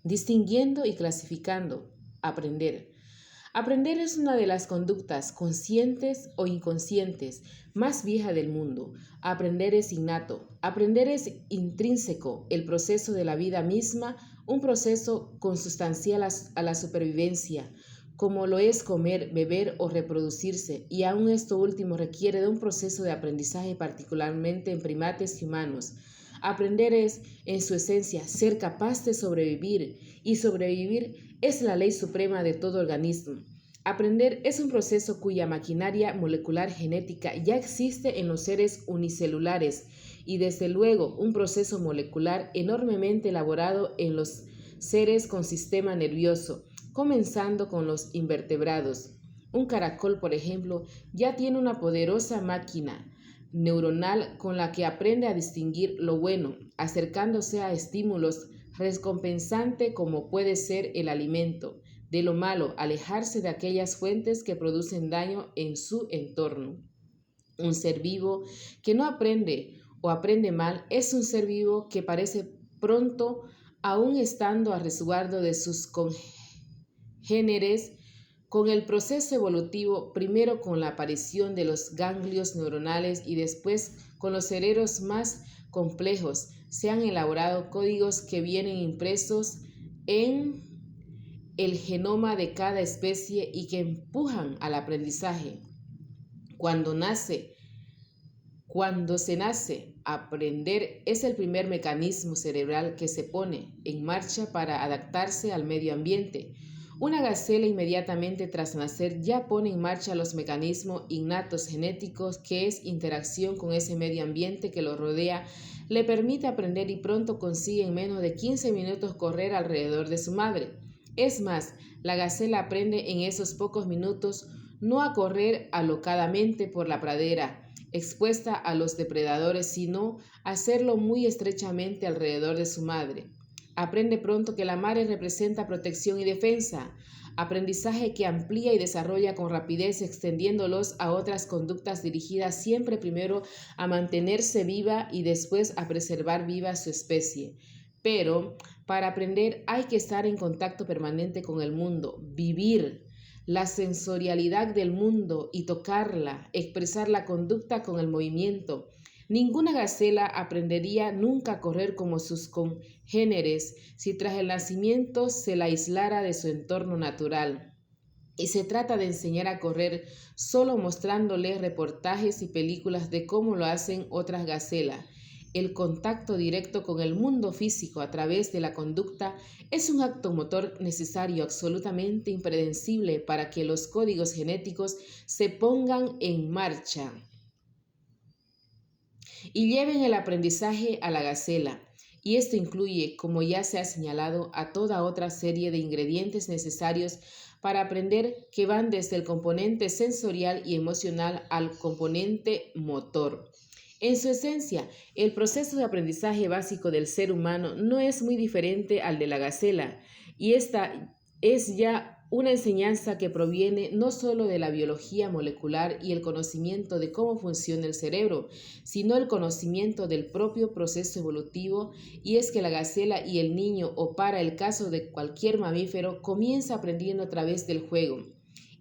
distinguiendo y clasificando. Aprender. Aprender es una de las conductas conscientes o inconscientes más vieja del mundo. Aprender es innato, aprender es intrínseco, el proceso de la vida misma, un proceso consustancial a la supervivencia, como lo es comer, beber o reproducirse, y aún esto último requiere de un proceso de aprendizaje particularmente en primates y humanos. Aprender es, en su esencia, ser capaz de sobrevivir, y sobrevivir es la ley suprema de todo organismo. Aprender es un proceso cuya maquinaria molecular genética ya existe en los seres unicelulares y desde luego un proceso molecular enormemente elaborado en los seres con sistema nervioso, comenzando con los invertebrados. Un caracol, por ejemplo, ya tiene una poderosa máquina neuronal con la que aprende a distinguir lo bueno, acercándose a estímulos recompensantes como puede ser el alimento, de lo malo, alejarse de aquellas fuentes que producen daño en su entorno. Un ser vivo que no aprende o aprende mal es un ser vivo que parece pronto, aún estando a resguardo de sus congéneres, con el proceso evolutivo, primero con la aparición de los ganglios neuronales y después con los cerebros más complejos, se han elaborado códigos que vienen impresos en el genoma de cada especie y que empujan al aprendizaje. Cuando se nace, aprender es el primer mecanismo cerebral que se pone en marcha para adaptarse al medio ambiente. Una gacela inmediatamente tras nacer ya pone en marcha los mecanismos innatos genéticos que es interacción con ese medio ambiente que lo rodea, le permite aprender y pronto consigue en menos de 15 minutos correr alrededor de su madre. Es más, la gacela aprende en esos pocos minutos no a correr alocadamente por la pradera, expuesta a los depredadores, sino a hacerlo muy estrechamente alrededor de su madre. Aprende pronto que la madre representa protección y defensa, aprendizaje que amplía y desarrolla con rapidez, extendiéndolos a otras conductas dirigidas siempre primero a mantenerse viva y después a preservar viva su especie. Pero para aprender hay que estar en contacto permanente con el mundo, vivir la sensorialidad del mundo y tocarla, expresar la conducta con el movimiento. Ninguna gacela aprendería nunca a correr como sus congéneres si tras el nacimiento se la aislara de su entorno natural. Y se trata de enseñar a correr solo mostrándole reportajes y películas de cómo lo hacen otras gacelas. El contacto directo con el mundo físico a través de la conducta es un acto motor necesario, absolutamente impredecible para que los códigos genéticos se pongan en marcha y lleven el aprendizaje a la gacela. Y esto incluye, como ya se ha señalado, a toda otra serie de ingredientes necesarios para aprender que van desde el componente sensorial y emocional al componente motor. En su esencia, el proceso de aprendizaje básico del ser humano no es muy diferente al de la gacela, y esta es ya una enseñanza que proviene no solo de la biología molecular y el conocimiento de cómo funciona el cerebro, sino el conocimiento del propio proceso evolutivo, y es que la gacela y el niño, o para el caso de cualquier mamífero, comienza aprendiendo a través del juego.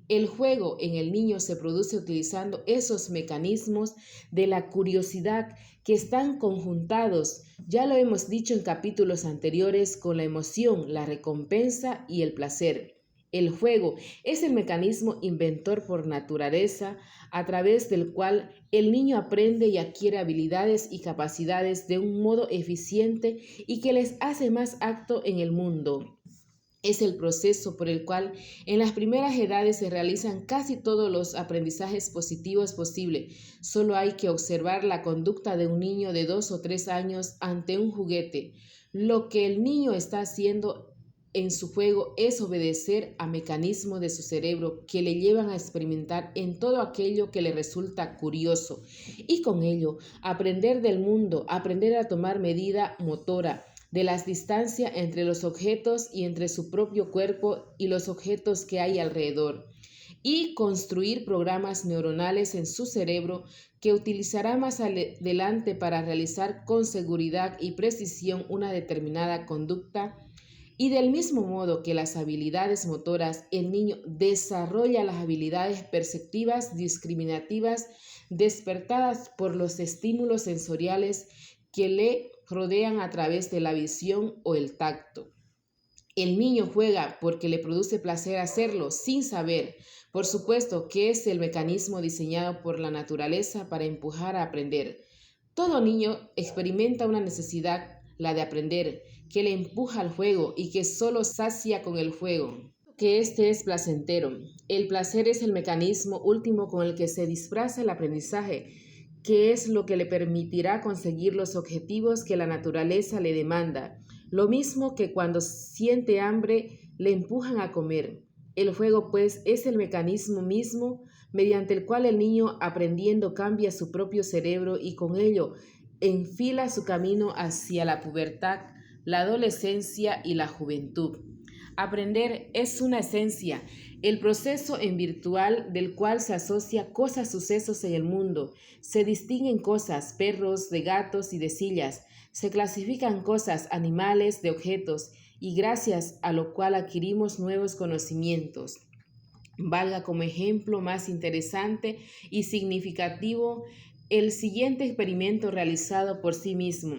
El juego en el niño se produce utilizando esos mecanismos de la curiosidad que están conjuntados, ya lo hemos dicho en capítulos anteriores, con la emoción, la recompensa y el placer. El juego es el mecanismo inventor por naturaleza a través del cual el niño aprende y adquiere habilidades y capacidades de un modo eficiente y que les hace más apto en el mundo. Es el proceso por el cual en las primeras edades se realizan casi todos los aprendizajes positivos posibles. Solo hay que observar la conducta de un niño de 2 o 3 años ante un juguete. Lo que el niño está haciendo en su juego es obedecer a mecanismos de su cerebro que le llevan a experimentar en todo aquello que le resulta curioso y con ello aprender del mundo, aprender a tomar medida motora de las distancias entre los objetos y entre su propio cuerpo y los objetos que hay alrededor, y construir programas neuronales en su cerebro que utilizará más adelante para realizar con seguridad y precisión una determinada conducta. Y del mismo modo que las habilidades motoras, el niño desarrolla las habilidades perceptivas discriminativas despertadas por los estímulos sensoriales que le rodean a través de la visión o el tacto. El niño juega porque le produce placer hacerlo, sin saber, por supuesto, que es el mecanismo diseñado por la naturaleza para empujar a aprender. Todo niño experimenta una necesidad, la de aprender, que le empuja al juego y que solo sacia con el juego. Que este es placentero. El placer es el mecanismo último con el que se disfraza el aprendizaje, que es lo que le permitirá conseguir los objetivos que la naturaleza le demanda. Lo mismo que cuando siente hambre le empujan a comer. El juego, pues, es el mecanismo mismo mediante el cual el niño aprendiendo cambia su propio cerebro y con ello enfila su camino hacia la pubertad, la adolescencia y la juventud. Aprender es una esencia, el proceso en virtual del cual se asocia cosas, sucesos en el mundo. Se distinguen cosas, perros, de gatos y de sillas. Se clasifican cosas, animales, de objetos, y gracias a lo cual adquirimos nuevos conocimientos. Valga como ejemplo más interesante y significativo el siguiente experimento realizado por sí mismo.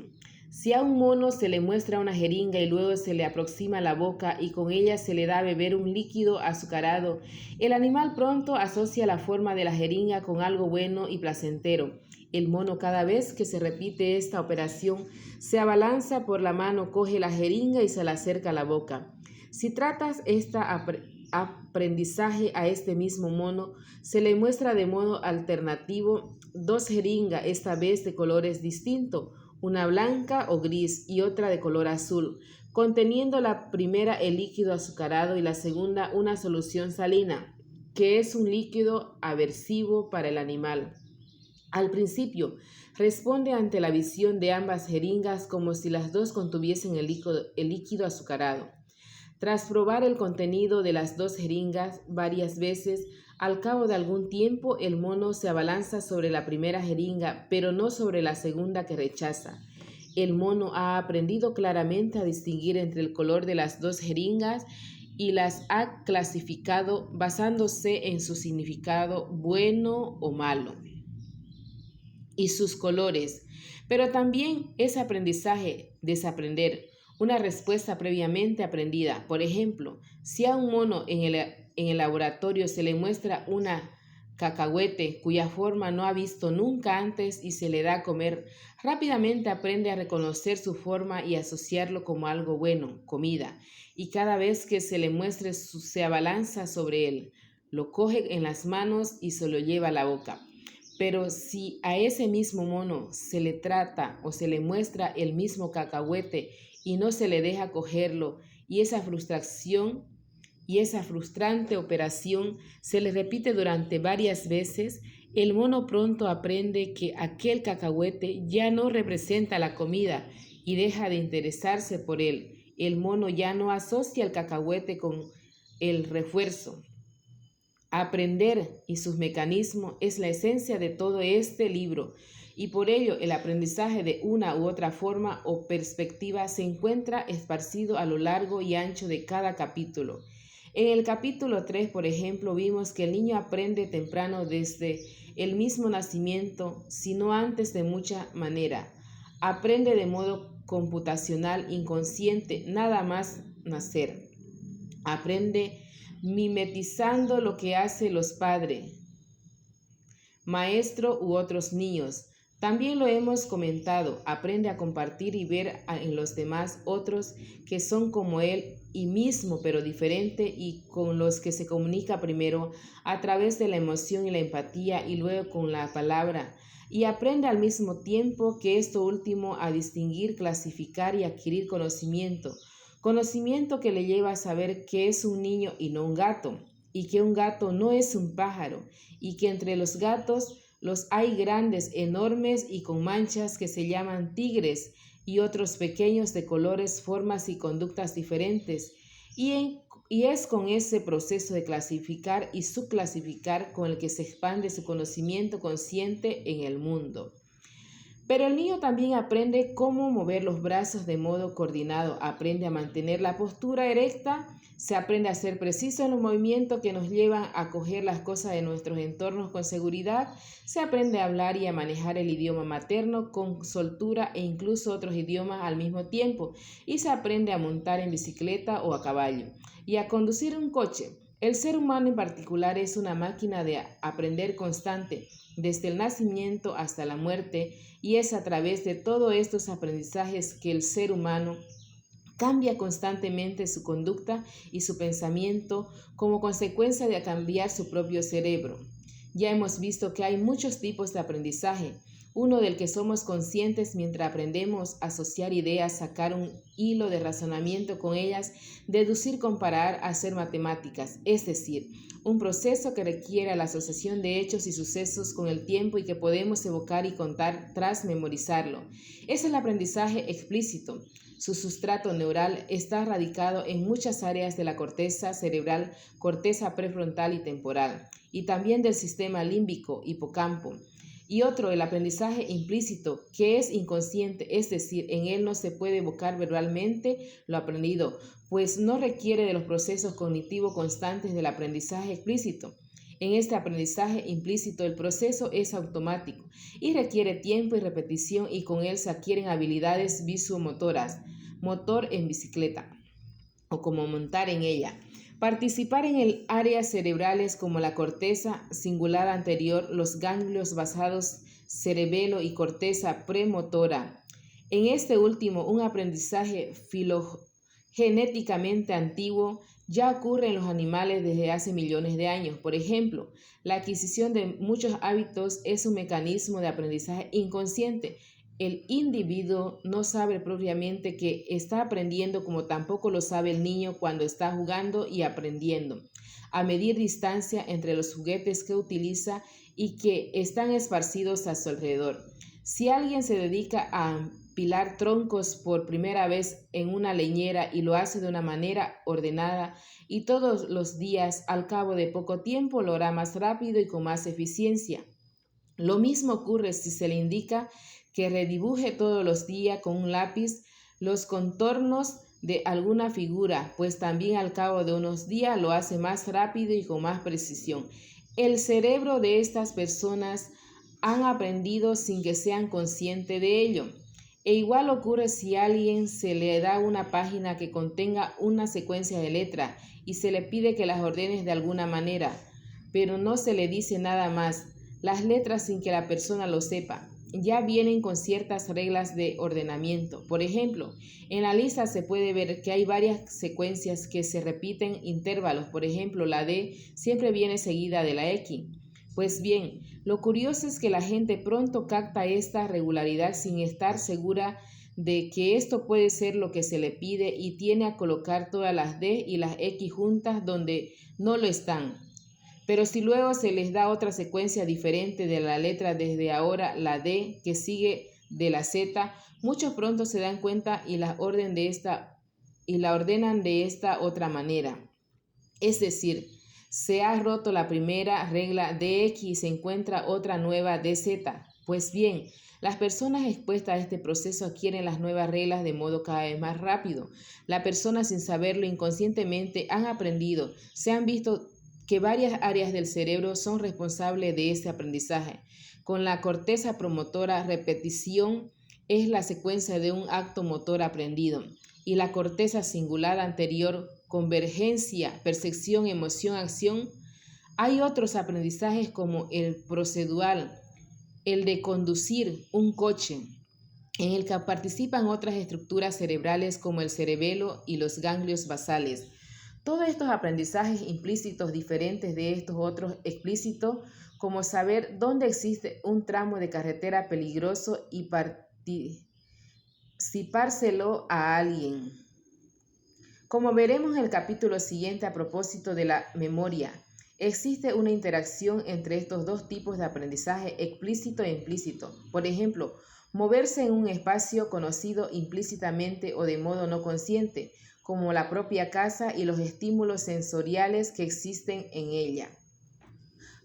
Si a un mono se le muestra una jeringa y luego se le aproxima a la boca y con ella se le da a beber un líquido azucarado, el animal pronto asocia la forma de la jeringa con algo bueno y placentero. El mono, cada vez que se repite esta operación, se abalanza por la mano, coge la jeringa y se la acerca a la boca. Si tratas este aprendizaje a este mismo mono, se le muestra de modo alternativo dos jeringas, esta vez de colores distintos, una blanca o gris y otra de color azul, conteniendo la primera el líquido azucarado y la segunda una solución salina, que es un líquido aversivo para el animal. Al principio, responde ante la visión de ambas jeringas como si las dos contuviesen el líquido azucarado. Tras probar el contenido de las dos jeringas varias veces, al cabo de algún tiempo el mono se abalanza sobre la primera jeringa, pero no sobre la segunda que rechaza. El mono ha aprendido claramente a distinguir entre el color de las dos jeringas y las ha clasificado basándose en su significado bueno o malo y sus colores. Pero también es aprendizaje, desaprender una respuesta previamente aprendida. Por ejemplo, si a un mono en el laboratorio se le muestra una cacahuete cuya forma no ha visto nunca antes y se le da a comer, rápidamente aprende a reconocer su forma y asociarlo como algo bueno, comida, y cada vez que se le muestre se abalanza sobre él, lo coge en las manos y se lo lleva a la boca. Pero si a ese mismo mono se le trata o se le muestra el mismo cacahuete y no se le deja cogerlo, y esa frustración y esa frustrante operación se le repite durante varias veces, el mono pronto aprende que aquel cacahuete ya no representa la comida y deja de interesarse por él. El mono ya no asocia el cacahuete con el refuerzo. Aprender y sus mecanismos es la esencia de todo este libro, y por ello el aprendizaje de una u otra forma o perspectiva se encuentra esparcido a lo largo y ancho de cada capítulo. En el capítulo 3, por ejemplo, vimos que el niño aprende temprano desde el mismo nacimiento, si no antes de mucha manera. Aprende de modo computacional inconsciente nada más nacer. Aprende mimetizando lo que hacen los padres, maestro u otros niños. También lo hemos comentado, aprende a compartir y ver en los demás otros que son como él y mismo pero diferente y con los que se comunica primero a través de la emoción y la empatía y luego con la palabra. Y aprende al mismo tiempo que esto último a distinguir, clasificar y adquirir conocimiento que le lleva a saber que es un niño y no un gato, y que un gato no es un pájaro, y que entre los gatos los hay grandes, enormes y con manchas que se llaman tigres, y otros pequeños de colores, formas y conductas diferentes, y es con ese proceso de clasificar y subclasificar con el que se expande su conocimiento consciente en el mundo. Pero el niño también aprende cómo mover los brazos de modo coordinado, aprende a mantener la postura erecta, se aprende a ser preciso en los movimientos que nos llevan a coger las cosas de nuestros entornos con seguridad, se aprende a hablar y a manejar el idioma materno con soltura e incluso otros idiomas al mismo tiempo, y se aprende a montar en bicicleta o a caballo y a conducir un coche. El ser humano en particular es una máquina de aprender constante, desde el nacimiento hasta la muerte, y es a través de todos estos aprendizajes que el ser humano cambia constantemente su conducta y su pensamiento como consecuencia de cambiar su propio cerebro. Ya hemos visto que hay muchos tipos de aprendizaje. Uno del que somos conscientes mientras aprendemos a asociar ideas, sacar un hilo de razonamiento con ellas, deducir, comparar, hacer matemáticas, es decir, un proceso que requiere la asociación de hechos y sucesos con el tiempo y que podemos evocar y contar tras memorizarlo. Es el aprendizaje explícito. Su sustrato neural está radicado en muchas áreas de la corteza cerebral, corteza prefrontal y temporal, y también del sistema límbico, hipocampo. Y otro, el aprendizaje implícito, que es inconsciente, es decir, en él no se puede evocar verbalmente lo aprendido, pues no requiere de los procesos cognitivos constantes del aprendizaje explícito. En este aprendizaje implícito el proceso es automático y requiere tiempo y repetición, y con él se adquieren habilidades visuomotoras, motor en bicicleta o como montar en ella. Participar en el áreas cerebrales como la corteza cingulada anterior, los ganglios basados, cerebelo y corteza premotora. En este último, un aprendizaje filogenéticamente antiguo ya ocurre en los animales desde hace millones de años. Por ejemplo, la adquisición de muchos hábitos es un mecanismo de aprendizaje inconsciente. El individuo no sabe propiamente que está aprendiendo, como tampoco lo sabe el niño cuando está jugando y aprendiendo a medir distancia entre los juguetes que utiliza y que están esparcidos a su alrededor. Si alguien se dedica a pilar troncos por primera vez en una leñera y lo hace de una manera ordenada y todos los días, al cabo de poco tiempo lo hará más rápido y con más eficiencia. Lo mismo ocurre si se le indica que redibuje todos los días con un lápiz los contornos de alguna figura, pues también al cabo de unos días lo hace más rápido y con más precisión. El cerebro de estas personas han aprendido sin que sean conscientes de ello. E igual ocurre si a alguien se le da una página que contenga una secuencia de letras y se le pide que las ordene de alguna manera, pero no se le dice nada más. Las letras, sin que la persona lo sepa, ya vienen con ciertas reglas de ordenamiento. Por ejemplo, en la lista se puede ver que hay varias secuencias que se repiten intervalos. Por ejemplo, la D siempre viene seguida de la X. Pues bien, lo curioso es que la gente pronto capta esta regularidad sin estar segura de que esto puede ser lo que se le pide, y tiene a colocar todas las D y las X juntas donde no lo están. Pero si luego se les da otra secuencia diferente de la letra, desde ahora la D que sigue de la Z, muchos pronto se dan cuenta y la ordenan de esta otra manera. Es decir, se ha roto la primera regla de X y se encuentra otra nueva de Z. Pues bien, las personas expuestas a este proceso adquieren las nuevas reglas de modo cada vez más rápido. Las personas, sin saberlo inconscientemente, han aprendido, se han visto que varias áreas del cerebro son responsables de este aprendizaje. Con la corteza promotora, repetición es la secuencia de un acto motor aprendido, y la corteza cingulada anterior, convergencia, percepción, emoción, acción. Hay otros aprendizajes como el procedural, el de conducir un coche, en el que participan otras estructuras cerebrales como el cerebelo y los ganglios basales. Todos estos aprendizajes implícitos diferentes de estos otros explícitos, como saber dónde existe un tramo de carretera peligroso y participárselo a alguien. Como veremos en el capítulo siguiente a propósito de la memoria, existe una interacción entre estos dos tipos de aprendizaje explícito e implícito. Por ejemplo, moverse en un espacio conocido implícitamente o de modo no consciente, como la propia casa y los estímulos sensoriales que existen en ella.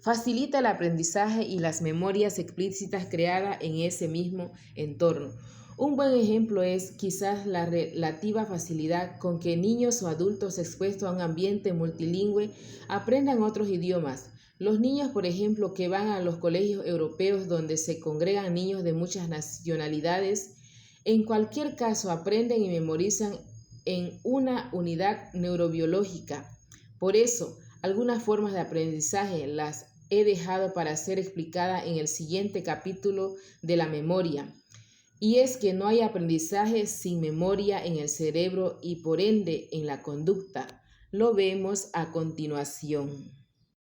facilita el aprendizaje y las memorias explícitas creadas en ese mismo entorno. Un buen ejemplo es quizás la relativa facilidad con que niños o adultos expuestos a un ambiente multilingüe aprendan otros idiomas. Los niños, por ejemplo, que van a los colegios europeos donde se congregan niños de muchas nacionalidades, en cualquier caso aprenden y memorizan en una unidad neurobiológica. Por eso, algunas formas de aprendizaje las he dejado para ser explicada en el siguiente capítulo de la memoria. Y es que no hay aprendizaje sin memoria en el cerebro y por ende en la conducta. Lo vemos a continuación.